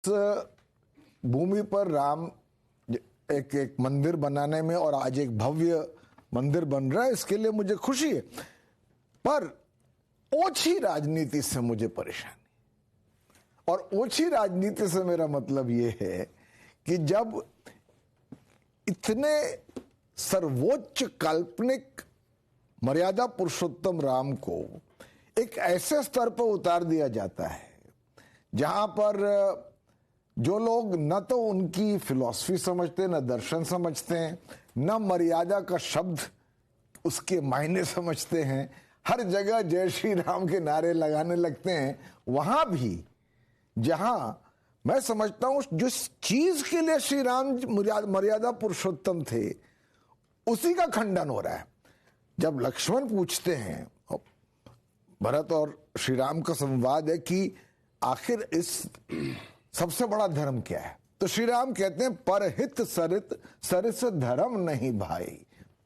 भूमि पर राम एक मंदिर बनाने में और आज एक भव्य मंदिर बन रहा है, इसके लिए मुझे खुशी है। पर ओछी राजनीति से मुझे परेशानी, और ओछी राजनीति से मेरा मतलब यह है कि जब इतने सर्वोच्च काल्पनिक मर्यादा पुरुषोत्तम राम को एक ऐसे स्तर पर उतार दिया जाता है जहां पर जो लोग न तो उनकी फिलॉसफी समझते, न दर्शन समझते हैं, न मर्यादा का शब्द उसके मायने समझते हैं, हर जगह जय श्री राम के नारे लगाने लगते हैं, वहां भी जहां मैं समझता हूं जिस चीज के लिए श्री राम मर्यादा पुरुषोत्तम थे उसी का खंडन हो रहा है। जब लक्ष्मण पूछते हैं, भरत और श्री राम का संवाद है कि आखिर इस सबसे बड़ा धर्म क्या है, तो श्री राम कहते हैं परहित सरित सरिस धर्म नहीं भाई,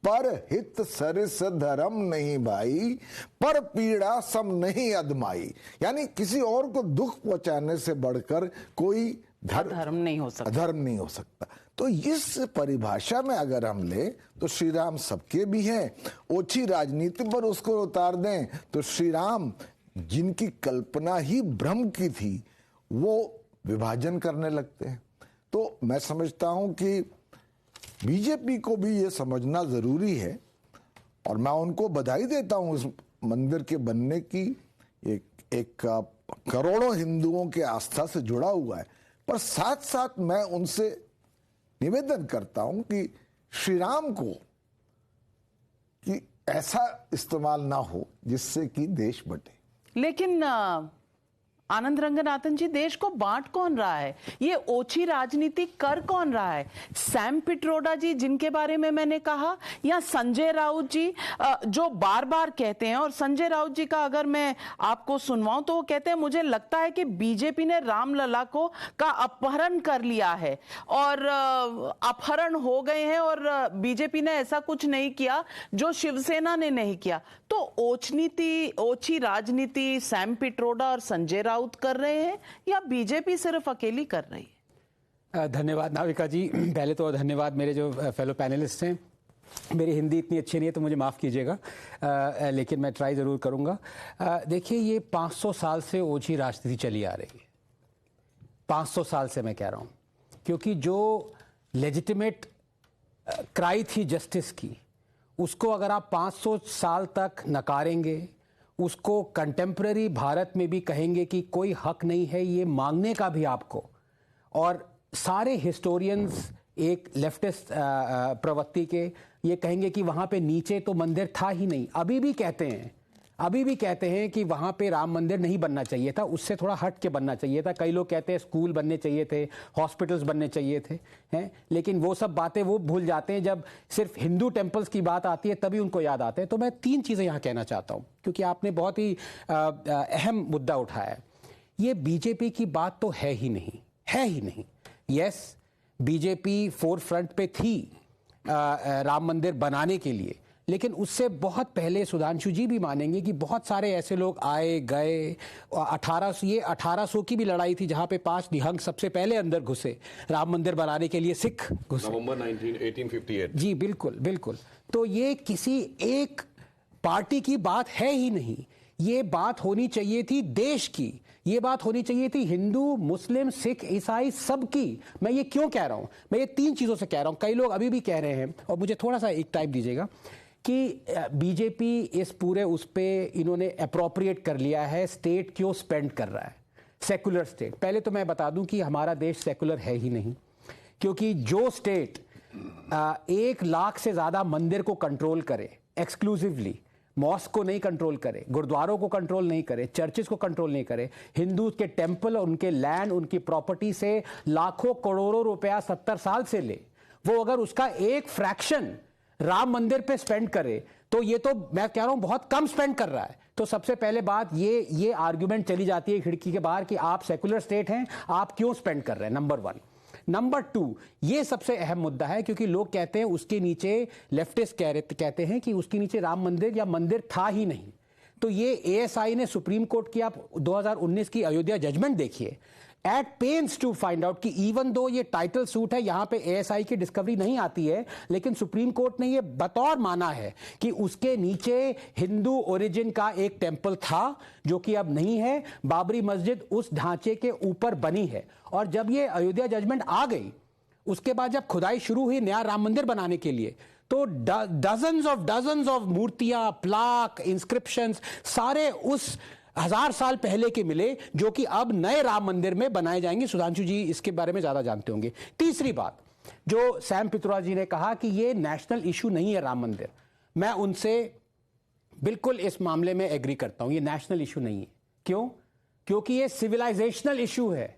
परहित सरिस धर्म नहीं भाई, पर पीड़ा सम नहीं अदमाई। यानी किसी और को दुख पहुंचाने से बढ़कर कोई धर्म नहीं हो सकता, धर्म नहीं हो सकता। तो इस परिभाषा में अगर हम ले तो श्री राम सबके भी हैं। ओछी राजनीति पर उसको उतार दें तो श्री राम जिनकी कल्पना ही ब्रह्म की थी वो विभाजन करने लगते हैं। तो मैं समझता हूं कि बीजेपी को भी ये समझना जरूरी है, और मैं उनको बधाई देता हूं उस मंदिर के बनने की। एक करोड़ों हिंदुओं के आस्था से जुड़ा हुआ है, पर साथ साथ मैं उनसे निवेदन करता हूं कि श्री राम को कि ऐसा इस्तेमाल ना हो जिससे कि देश बटे। लेकिन आनंद रंगनाथन जी, देश को बांट कौन रहा है? ये ओछी राजनीति कर कौन रहा है? सैम पिट्रोडा जी जिनके बारे में मैंने कहा, या संजय राउत जी जो बार बार कहते हैं, और संजय राउत जी का अगर मैं आपको सुनवाऊं तो वो कहते हैं मुझे लगता है कि बीजेपी ने रामलला को का अपहरण कर लिया है और अपहरण हो गए हैं, और बीजेपी ने ऐसा कुछ नहीं किया जो शिवसेना ने नहीं किया। तो ओछी राजनीति सैम पिट्रोडा और संजय राउत कर रहे हैं या बीजेपी सिर्फ अकेली कर रही है? धन्यवाद नाविका जी। पहले तो धन्यवाद मेरे जो फेलो पैनलिस्ट हैं। मेरी हिंदी इतनी अच्छी नहीं है तो मुझे माफ़ कीजिएगा, लेकिन मैं ट्राई ज़रूर करूँगा। देखिए, ये 500 साल से ओछी राजनीति चली आ रही है। 500 साल से मैं कह रहा हूँ, क्योंकि जो लेजिटिमेट क्राई थी जस्टिस की, उसको अगर आप 500 साल तक नकारेंगे, उसको कंटेम्प्रेरी भारत में भी कहेंगे कि कोई हक नहीं है ये मांगने का भी आपको, और सारे हिस्टोरियंस एक लेफ्टिस्ट प्रवृत्ति के ये कहेंगे कि वहाँ पे नीचे तो मंदिर था ही नहीं। अभी भी कहते हैं कि वहाँ पे राम मंदिर नहीं बनना चाहिए था, उससे थोड़ा हट के बनना चाहिए था। कई लोग कहते हैं स्कूल बनने चाहिए थे, हॉस्पिटल्स बनने चाहिए थे, हैं। लेकिन वो सब बातें वो भूल जाते हैं जब सिर्फ हिंदू टेम्पल्स की बात आती है, तभी उनको याद आते हैं। तो मैं 3 चीज़ें यहाँ कहना चाहता हूँ, क्योंकि आपने बहुत ही अहम मुद्दा उठाया। ये बीजेपी की बात तो है ही नहीं। यस, बीजेपी फोर फ्रंट पे थी राम मंदिर बनाने के लिए, लेकिन उससे बहुत पहले सुधांशु जी भी मानेंगे कि बहुत सारे ऐसे लोग आए गए। 1800 की भी लड़ाई थी जहां पे 5 निहंग सबसे पहले अंदर घुसे राम मंदिर बनाने के लिए, सिख घुसे नवंबर 1858। जी बिल्कुल। तो ये किसी एक पार्टी की बात है ही नहीं। ये बात होनी चाहिए थी देश की, ये बात होनी चाहिए थी हिंदू, मुस्लिम, सिख, ईसाई सबकी। मैं ये क्यों कह रहा हूं? मैं ये 3 चीजों से कह रहा हूं। कई लोग अभी भी कह रहे हैं, और मुझे थोड़ा सा एक टाइम दीजिएगा, कि बीजेपी इस पूरे उस पे इन्होंने अप्रोप्रिएट कर लिया है, स्टेट क्यों स्पेंड कर रहा है, सेकुलर स्टेट। पहले तो मैं बता दूं कि हमारा देश सेकुलर है ही नहीं, क्योंकि जो स्टेट 1 लाख से ज्यादा मंदिर को कंट्रोल करे एक्सक्लूसिवली, मॉस्क को नहीं कंट्रोल करे, गुरुद्वारों को कंट्रोल नहीं करे, चर्चेस को कंट्रोल नहीं करे, हिंदू के टेम्पल, उनके लैंड, उनकी प्रॉपर्टी से लाखों करोड़ों रुपया 70 साल से ले, वो अगर उसका एक फ्रैक्शन राम मंदिर पे स्पेंड करे, तो ये तो मैं कह रहा हूं बहुत कम स्पेंड कर रहा है। तो सबसे पहले बात ये आर्गुमेंट चली जाती है खिड़की के बाहर कि आप सेकुलर स्टेट हैं, आप क्यों स्पेंड कर रहे हैं, नंबर 1। नंबर 2, ये सबसे अहम मुद्दा है, क्योंकि लोग कहते हैं उसके नीचे, लेफ्टिस्ट कहते हैं कि उसके नीचे राम मंदिर या मंदिर था ही नहीं। तो ये एएसआई ने सुप्रीम कोर्ट की, आप 2019 की अयोध्या जजमेंट देखिए, at pains to find out कि इवन दो ये टाइटल सूट है, यहां पे एएसआई की डिस्कवरी नहीं आती है, लेकिन सुप्रीम कोर्ट ने ये बतौर माना है कि उसके नीचे हिंदू ओरिजिन का एक टेंपल था जो कि अब नहीं है, बाबरी मस्जिद उस ढांचे के ऊपर बनी है। और जब ये अयोध्या जजमेंट आ गई, उसके बाद जब खुदाई शुरू हुई नया राम मंदिर बनाने के लिए, तो डजन्स ऑफ मूर्तियां, प्लाक, इंस्क्रिप्शंस सारे उस 1000 साल पहले के मिले जो कि अब नए राम मंदिर में बनाए जाएंगे। सुधांशु जी इसके बारे में ज्यादा जानते होंगे। तीसरी बात जो सैम पित्रोदा जी ने कहा कि ये नेशनल इशू नहीं है राम मंदिर, मैं उनसे बिल्कुल इस मामले में एग्री करता हूं। ये नेशनल इशू नहीं है। क्यों? क्योंकि ये सिविलाइजेशनल इशू है।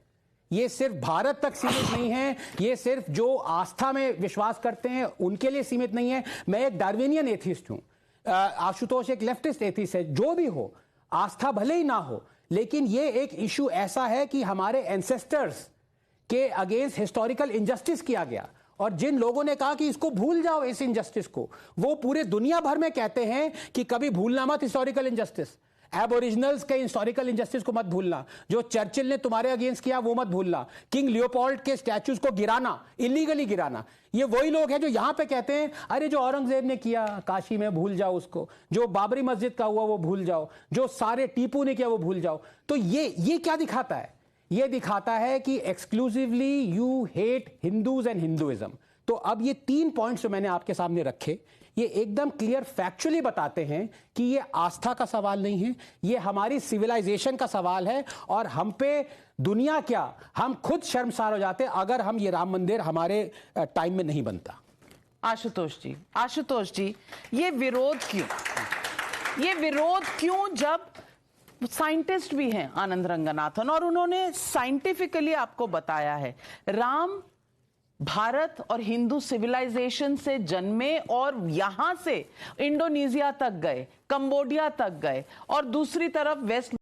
ये सिर्फ भारत तक सीमित नहीं है, ये सिर्फ जो आस्था में विश्वास करते हैं उनके लिए सीमित नहीं है। मैं एक डार्विनियन एथिस्ट हूं, आशुतोष एक लेफ्टिस्ट एथिस्ट है। जो भी हो, आस्था भले ही ना हो, लेकिन ये एक इशू ऐसा है कि हमारे एंसेस्टर्स के अगेंस्ट हिस्टोरिकल इनजस्टिस किया गया, और जिन लोगों ने कहा कि इसको भूल जाओ इस इनजस्टिस को, वो पूरे दुनिया भर में कहते हैं कि कभी भूलना मत हिस्टोरिकल इनजस्टिस। एबोरिजिनल्स के हिस्टोरिकल इनजस्टिस को मत भूलना, जो चर्चिल ने तुम्हारे अगेंस्ट किया वो मत भूलना, किंग लियोपोल्ड के स्टैच्यूज को गिराना, इलीगली गिराना। ये वही लोग हैं जो यहां पे कहते हैं अरे जो औरंगजेब ने किया काशी में भूल जाओ उसको, जो बाबरी मस्जिद का हुआ वो भूल जाओ, जो सारे टीपू ने किया वो भूल जाओ। तो ये क्या दिखाता है? ये दिखाता है कि exclusively you hate Hindus and Hinduism. तो अब ये 3 पॉइंट्स जो मैंने आपके सामने रखे, ये एकदम क्लियर फैक्चुअली बताते हैं कि ये आस्था का सवाल नहीं है, ये हमारी सिविलाइजेशन का सवाल है। और हम पे दुनिया क्या, हम खुद शर्मसार हो जाते अगर हम ये राम मंदिर हमारे टाइम में नहीं बनता। आशुतोष जी, ये विरोध क्यों जब साइंटिस्ट भी हैं आनंद रंगनाथन, और उन्होंने साइंटिफिकली आपको बताया है राम भारत और हिंदू सिविलाइजेशन से जन्मे और यहां से इंडोनेशिया तक गए, कंबोडिया तक गए, और दूसरी तरफ वेस्ट